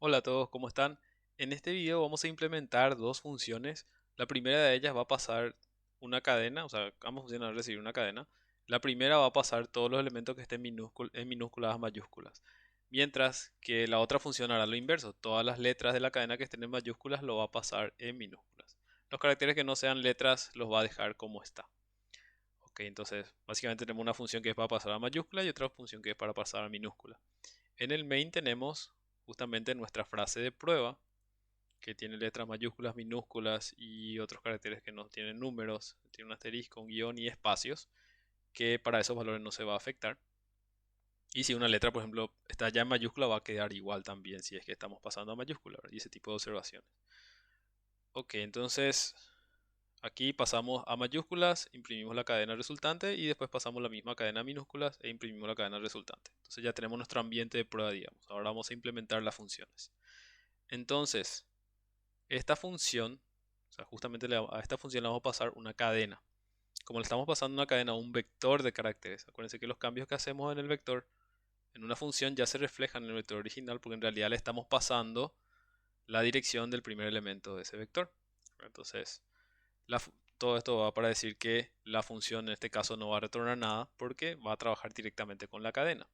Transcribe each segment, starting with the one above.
Hola a todos, ¿cómo están? En este video vamos a implementar dos funciones. La primera de ellas va a pasar una cadena, o sea, ambas funciones van a recibir una cadena. La primera va a pasar todos los elementos que estén en minúsculas a mayúsculas. Mientras que la otra función hará lo inverso. Todas las letras de la cadena que estén en mayúsculas lo va a pasar en minúsculas. Los caracteres que no sean letras los va a dejar como está. Ok, entonces básicamente tenemos una función que es para pasar a mayúscula y otra función que es para pasar a minúscula. En el main tenemos justamente nuestra frase de prueba que tiene letras mayúsculas, minúsculas y otros caracteres que no tienen números, tiene un asterisco, un guión y espacios, que para esos valores no se va a afectar. Y si una letra, por ejemplo, está ya en mayúscula, va a quedar igual también si es que estamos pasando a mayúscula, ¿verdad? Y ese tipo de observaciones. Ok, entonces aquí pasamos a mayúsculas, imprimimos la cadena resultante y después pasamos la misma cadena a minúsculas e imprimimos la cadena resultante. Entonces ya tenemos nuestro ambiente de prueba, digamos. Ahora vamos a implementar las funciones. Entonces, esta función, o sea, justamente a esta función le vamos a pasar una cadena. Como le estamos pasando una cadena a un vector de caracteres, acuérdense que los cambios que hacemos en el vector en una función ya se reflejan en el vector original porque en realidad le estamos pasando la dirección del primer elemento de ese vector. Entonces, todo esto va para decir que la función en este caso no va a retornar nada porque va a trabajar directamente con la cadena.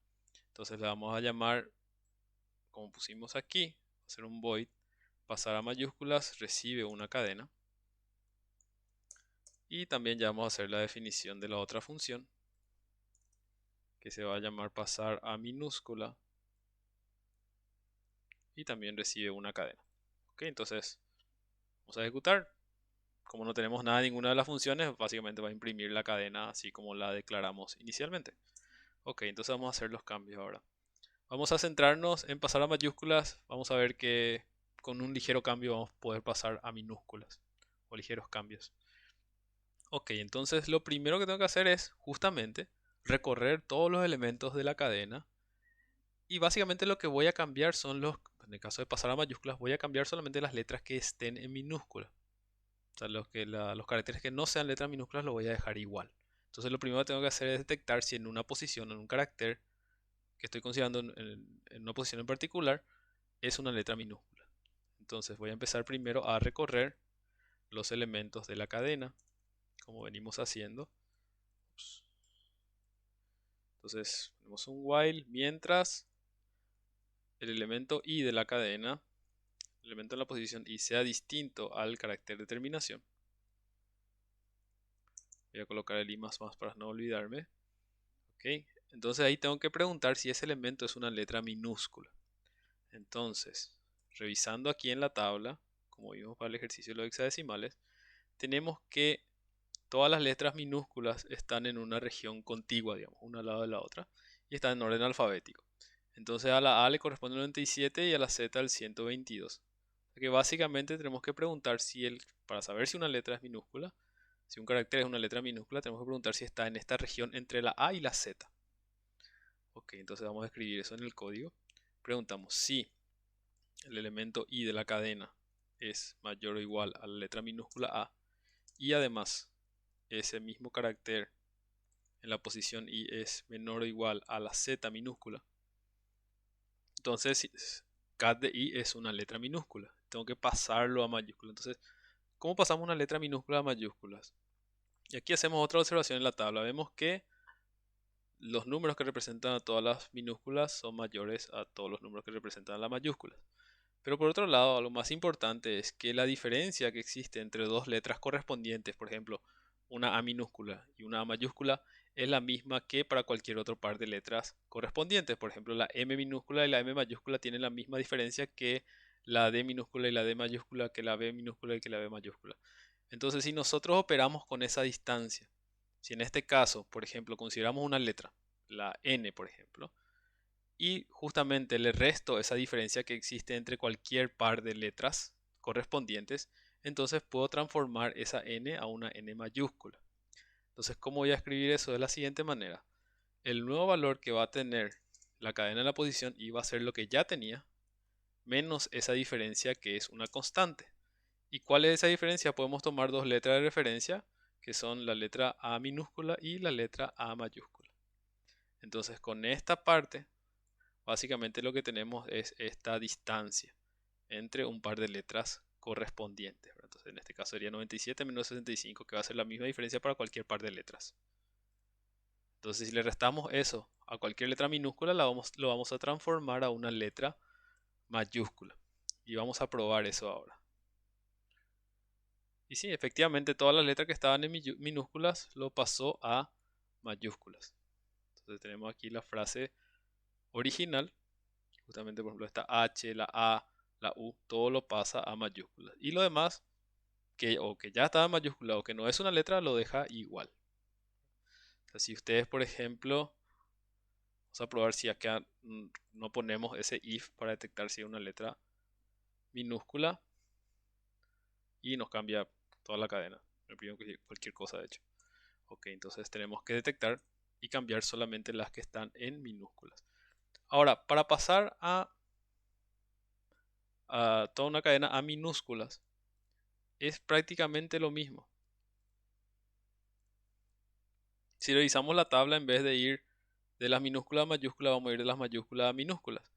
Entonces le vamos a llamar, como pusimos aquí, hacer un void, pasar a mayúsculas, recibe una cadena. Y también ya vamos a hacer la definición de la otra función, que se va a llamar pasar a minúscula y también recibe una cadena. Ok, entonces vamos a ejecutar. Como no tenemos nada en ninguna de las funciones, básicamente va a imprimir la cadena así como la declaramos inicialmente. Ok, entonces vamos a hacer los cambios ahora. Vamos a centrarnos en pasar a mayúsculas. Vamos a ver que con un ligero cambio vamos a poder pasar a minúsculas o ligeros cambios. Ok, entonces lo primero que tengo que hacer es justamente recorrer todos los elementos de la cadena y básicamente lo que voy a cambiar son en el caso de pasar a mayúsculas, voy a cambiar solamente las letras que estén en minúsculas. O sea, los caracteres que no sean letras minúsculas los voy a dejar igual. Entonces lo primero que tengo que hacer es detectar si en una posición, en un carácter que estoy considerando en una posición en particular, es una letra minúscula. Entonces voy a empezar primero a recorrer los elementos de la cadena, como venimos haciendo. Ups. Entonces ponemos un while mientras el elemento i de la cadena, el elemento en la posición i sea distinto al carácter de terminación. Voy a colocar el i más para no olvidarme. Ok, entonces ahí tengo que preguntar si ese elemento es una letra minúscula. Entonces, revisando aquí en la tabla, como vimos para el ejercicio de los hexadecimales, tenemos que todas las letras minúsculas están en una región contigua, digamos, una al lado de la otra, y están en orden alfabético. Entonces a la A le corresponde el 97 y a la Z el 122. O sea que básicamente tenemos que preguntar para saber si una letra es minúscula, si un carácter es una letra minúscula, tenemos que preguntar si está en esta región entre la A y la Z. Ok, entonces vamos a escribir eso en el código. Preguntamos si el elemento i de la cadena es mayor o igual a la letra minúscula A y además ese mismo carácter en la posición i es menor o igual a la z minúscula. Entonces, cat de i es una letra minúscula. Tengo que pasarlo a mayúscula. Entonces, ¿cómo pasamos una letra minúscula a mayúsculas? Y aquí hacemos otra observación en la tabla. Vemos que los números que representan a todas las minúsculas son mayores a todos los números que representan a las mayúsculas. Pero por otro lado, lo más importante es que la diferencia que existe entre dos letras correspondientes, por ejemplo, una A minúscula y una A mayúscula, es la misma que para cualquier otro par de letras correspondientes. Por ejemplo, la M minúscula y la M mayúscula tienen la misma diferencia que la D minúscula y la D mayúscula, que la B minúscula y que la B mayúscula. Entonces, si nosotros operamos con esa distancia, si en este caso, por ejemplo, consideramos una letra, la N, por ejemplo, y justamente le resto esa diferencia que existe entre cualquier par de letras correspondientes, entonces puedo transformar esa n a una n mayúscula. Entonces, ¿cómo voy a escribir eso? De la siguiente manera. El nuevo valor que va a tener la cadena en la posición y va a ser lo que ya tenía, menos esa diferencia que es una constante. ¿Y cuál es esa diferencia? Podemos tomar dos letras de referencia, que son la letra A minúscula y la letra A mayúscula. Entonces, con esta parte básicamente lo que tenemos es esta distancia entre un par de letras correspondientes, ¿verdad? Entonces en este caso sería 97 menos 65, que va a ser la misma diferencia para cualquier par de letras. Entonces si le restamos eso a cualquier letra minúscula, lo vamos a transformar a una letra mayúscula. Y vamos a probar eso ahora. Y sí, efectivamente todas las letras que estaban en minúsculas lo pasó a mayúsculas. Entonces tenemos aquí la frase original. Justamente, por ejemplo, esta H, la A, la U, todo lo pasa a mayúsculas. Y lo demás, que ya estaba en mayúscula o que no es una letra, lo deja igual. O sea, si ustedes, por ejemplo, vamos a probar si acá no ponemos ese if para detectar si es una letra minúscula y nos cambia toda la cadena. Me pido cualquier cosa, de hecho. Ok, entonces tenemos que detectar y cambiar solamente las que están en minúsculas. Ahora, para pasar a toda una cadena a minúsculas, es prácticamente lo mismo. Si revisamos la tabla, en vez de ir de las minúsculas a mayúsculas, vamos a ir de las mayúsculas a minúsculas.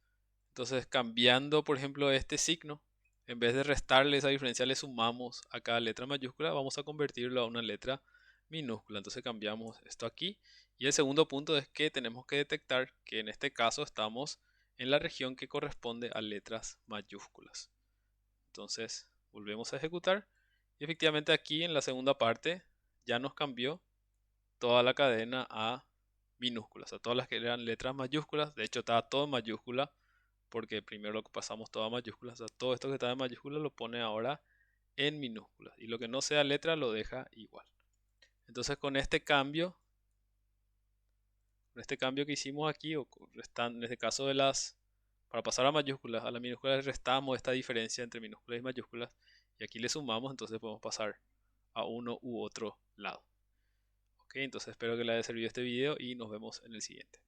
Entonces, cambiando, por ejemplo, este signo, en vez de restarle esa diferencia, le sumamos a cada letra mayúscula, vamos a convertirlo a una letra minúscula. Entonces cambiamos esto aquí. Y el segundo punto es que tenemos que detectar que en este caso estamos en la región que corresponde a letras mayúsculas. Entonces, volvemos a ejecutar. Y efectivamente aquí en la segunda parte ya nos cambió toda la cadena a minúsculas, a todas las que eran letras mayúsculas. De hecho, estaba todo en mayúscula, porque primero lo que pasamos todo a mayúsculas. O sea, todo esto que estaba en mayúsculas lo pone ahora en minúsculas. Y lo que no sea letra lo deja igual. Entonces, con este cambio que hicimos aquí, en este caso para pasar a mayúsculas, a las minúsculas restamos esta diferencia entre minúsculas y mayúsculas. Y aquí le sumamos, entonces podemos pasar a uno u otro lado. Ok, entonces espero que les haya servido este video y nos vemos en el siguiente.